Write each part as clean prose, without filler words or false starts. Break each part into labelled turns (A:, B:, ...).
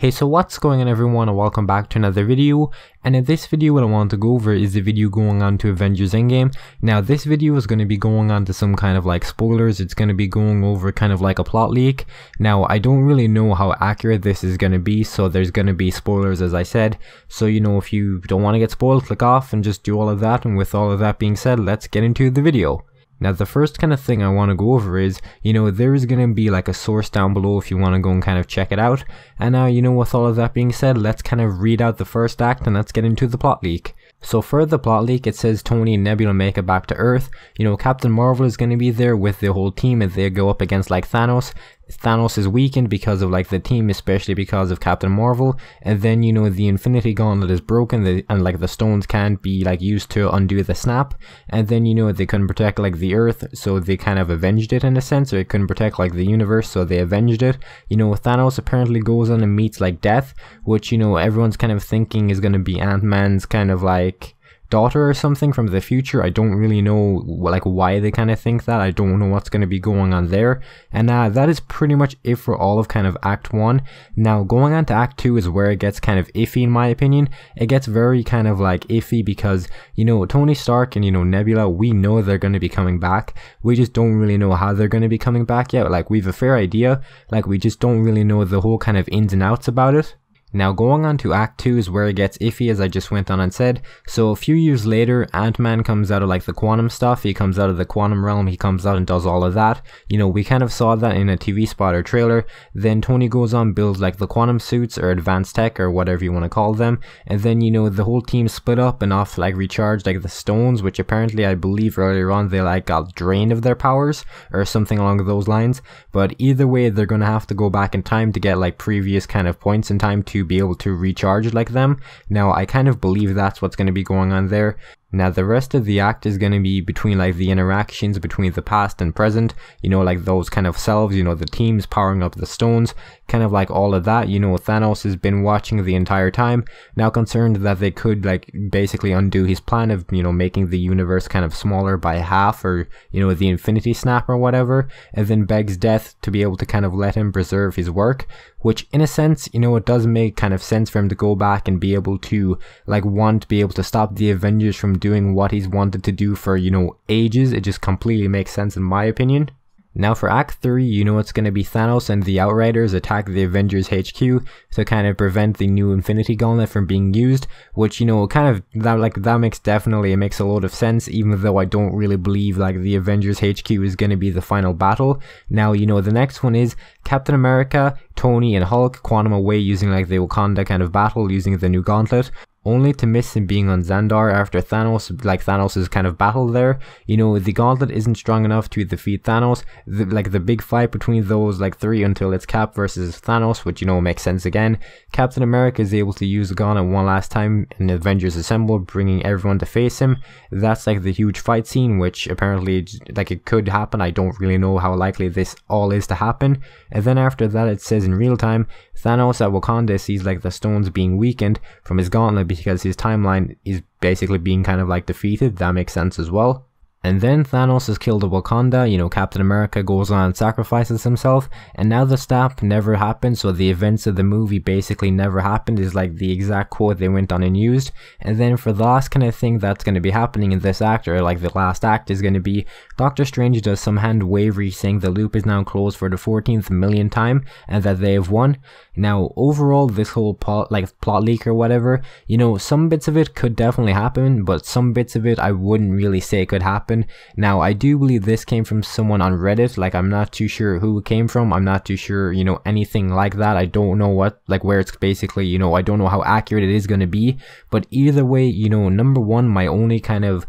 A: Hey, so what's going on everyone, and welcome back to another video. And in this video what I want to go over is the video going on to Avengers Endgame. Now this video is going to be going on to some kind of like spoilers. It's going to be going over kind of like a plot leak. Now I don't really know how accurate this is going to be, so there's going to be spoilers as I said. So if you don't want to get spoiled, click off and just do all of that. And with all of that being said, let's get into the video. Now the first kind of thing I want to go over is, there is going to be like a source down below if you want to go and kind of check it out. And now, with all of that being said, let's kind of read out the first act and let's get into the plot leak. So for the plot leak, it says Tony and Nebula make it back to Earth. Captain Marvel is going to be there with the whole team as they go up against like Thanos. Thanos is weakened because of like the team, especially because of Captain Marvel. And then the Infinity Gauntlet is broken, and like the stones can't be like used to undo the snap. And then they couldn't protect like the Earth, so they kind of avenged it in a sense, or it couldn't protect like the universe, so they avenged it. Thanos apparently goes on and meets like Death, which everyone's kind of thinking is going to be Ant-Man's kind of like daughter or something from the future. I don't really know like why they kind of think that. I don't know what's going to be going on there. And that is pretty much it for all of kind of Act 1. Now going on to Act 2 is where it gets kind of iffy in my opinion. It gets very kind of like iffy because Tony Stark and Nebula, we know they're going to be coming back. We just don't really know how they're going to be coming back yet. Like we've a fair idea, like we just don't really know the whole kind of ins and outs about it. Now going on to Act 2 is where it gets iffy, as I just went on and said. So a few years later, Ant-Man comes out of like the quantum stuff, he comes out of the quantum realm, he comes out and does all of that. We kind of saw that in a TV spot or trailer. Then Tony goes on, builds like the quantum suits or advanced tech or whatever you want to call them. And then the whole team split up and off like recharged like the stones, which apparently I believe earlier on they like got drained of their powers or something along those lines. But either way, they're gonna have to go back in time to get like previous kind of points in time to be able to recharge like them. Now I kind of believe that's what's going to be going on there. Now the rest of the act is going to be between like the interactions between the past and present, like those kind of selves, the teams powering up the stones, kind of like all of that. Thanos has been watching the entire time, now concerned that they could like basically undo his plan of, making the universe kind of smaller by half, or, the Infinity Snap or whatever, and then begs Death to be able to kind of let him preserve his work, which in a sense, it does make kind of sense for him to go back and be able to like want to be able to stop the Avengers from doing what he's wanted to do for ages. It just completely makes sense in my opinion. Now for Act 3, it's going to be Thanos and the Outriders attack the Avengers HQ to kind of prevent the new Infinity Gauntlet from being used, which kind of that makes a lot of sense, even though I don't really believe like the Avengers HQ is going to be the final battle. Now the next one is Captain America, Tony and Hulk quantum away using like the Wakanda kind of battle using the new gauntlet, only to miss him being on Xandar after Thanos' kind of battle there. The gauntlet isn't strong enough to defeat Thanos. The big fight between those like three until it's Cap versus Thanos, which makes sense again. Captain America is able to use the gauntlet one last time and Avengers assemble, bringing everyone to face him. That's like the huge fight scene, which apparently like it could happen. I don't really know how likely this all is to happen. And then after that it says in real time, Thanos at Wakanda sees like the stones being weakened from his gauntlet because his timeline is basically being kind of like defeated. That makes sense as well. And then Thanos is killed at Wakanda, Captain America goes on and sacrifices himself, and now the snap never happened, so the events of the movie basically never happened is like the exact quote they went on and used. And then for the last kind of thing that's going to be happening in this act, or like the last act, is going to be Doctor Strange does some hand wavery saying the loop is now closed for the 14th million time and that they have won. Now overall, this whole plot leak or whatever, some bits of it could definitely happen, but some bits of it I wouldn't really say could happen. Now I do believe this came from someone on Reddit. Like I'm not too sure who it came from, I'm not too sure anything like that. I don't know where it's basically I don't know how accurate it is going to be. But either way, number one, my only kind of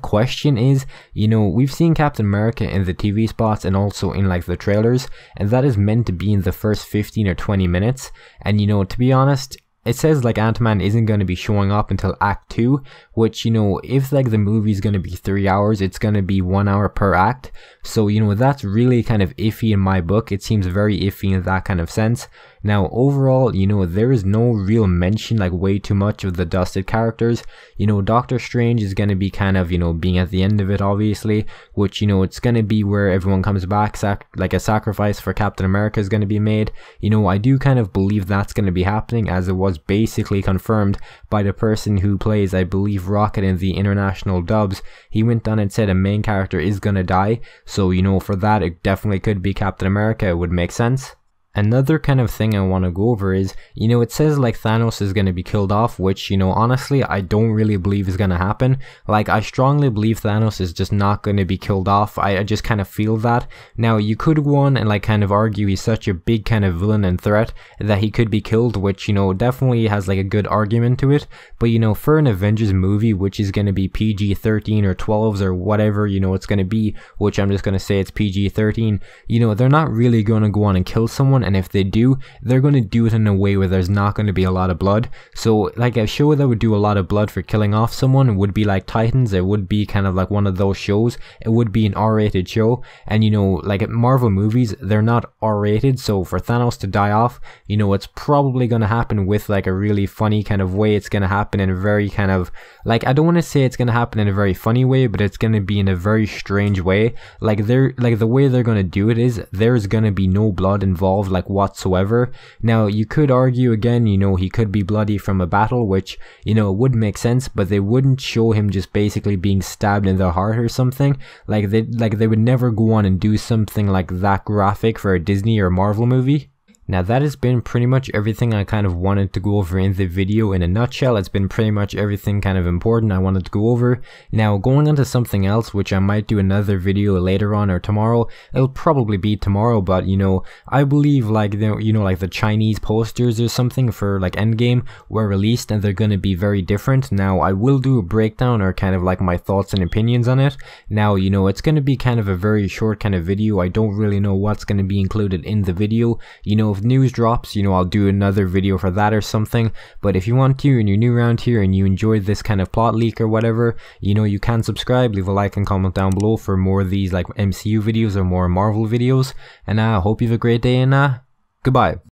A: question is, we've seen Captain America in the TV spots and also in like the trailers, and that is meant to be in the first 15 or 20 minutes. And to be honest, it says like Ant-Man isn't going to be showing up until Act 2, which if like the movie's going to be 3 hours, it's going to be 1 hour per act. So that's really kind of iffy in my book. It seems very iffy in that kind of sense. Now overall, you know, there is no real mention, like way too much of the dusted characters. You know, Doctor Strange is going to be kind of, you know, being at the end of it, obviously, which, you know, it's going to be where everyone comes back, like a sacrifice for Captain America is going to be made. You know, I do kind of believe that's going to be happening, as it was basically confirmed by the person who plays, I believe, Rocket in the international dubs. He went on and said a main character is going to die, so, you know, for that it definitely could be Captain America. It would make sense. Another kind of thing I want to go over is, you know, it says like Thanos is going to be killed off, which, you know, honestly, I don't really believe is going to happen. Like, I strongly believe Thanos is just not going to be killed off. I just kind of feel that. Now, you could go on and like kind of argue he's such a big kind of villain and threat that he could be killed, which, you know, definitely has like a good argument to it. But, you know, for an Avengers movie, which is going to be PG-13 or 12s or whatever, you know, it's going to be, which I'm just going to say it's PG-13, you know, they're not really going to go on and kill someone. And if they do, they're going to do it in a way where there's not going to be a lot of blood. So like a show that would do a lot of blood for killing off someone would be like Titans. It would be kind of like one of those shows. It would be an R-rated show. And, you know, like Marvel movies, they're not R-rated. So for Thanos to die off, you know, it's probably going to happen with like a really funny kind of way. It's going to happen in a very kind of, like, I don't want to say it's going to happen in a very funny way, but it's going to be in a very strange way. Like the way they're going to do it is there's going to be no blood involved, like whatsoever. Now you could argue again, you know, he could be bloody from a battle, which, you know, would make sense, but they wouldn't show him just basically being stabbed in the heart or something. Like they would never go on and do something like that graphic for a Disney or Marvel movie. Now that has been pretty much everything I kind of wanted to go over in the video. In a nutshell, it's been pretty much everything kind of important I wanted to go over. Now going on to something else, which I might do another video later on or tomorrow. It'll probably be tomorrow, but, you know, I believe like, you know, like the Chinese posters or something for like Endgame were released and they're going to be very different. Now I will do a breakdown or kind of like my thoughts and opinions on it. Now, you know, it's going to be kind of a very short kind of video. I don't really know what's going to be included in the video. You know, if news drops, you know, I'll do another video for that or something. But if you want to and you're new around here and you enjoyed this kind of plot leak or whatever, you know, you can subscribe, leave a like and comment down below for more of these like MCU videos or more Marvel videos. And I hope you have a great day, and goodbye.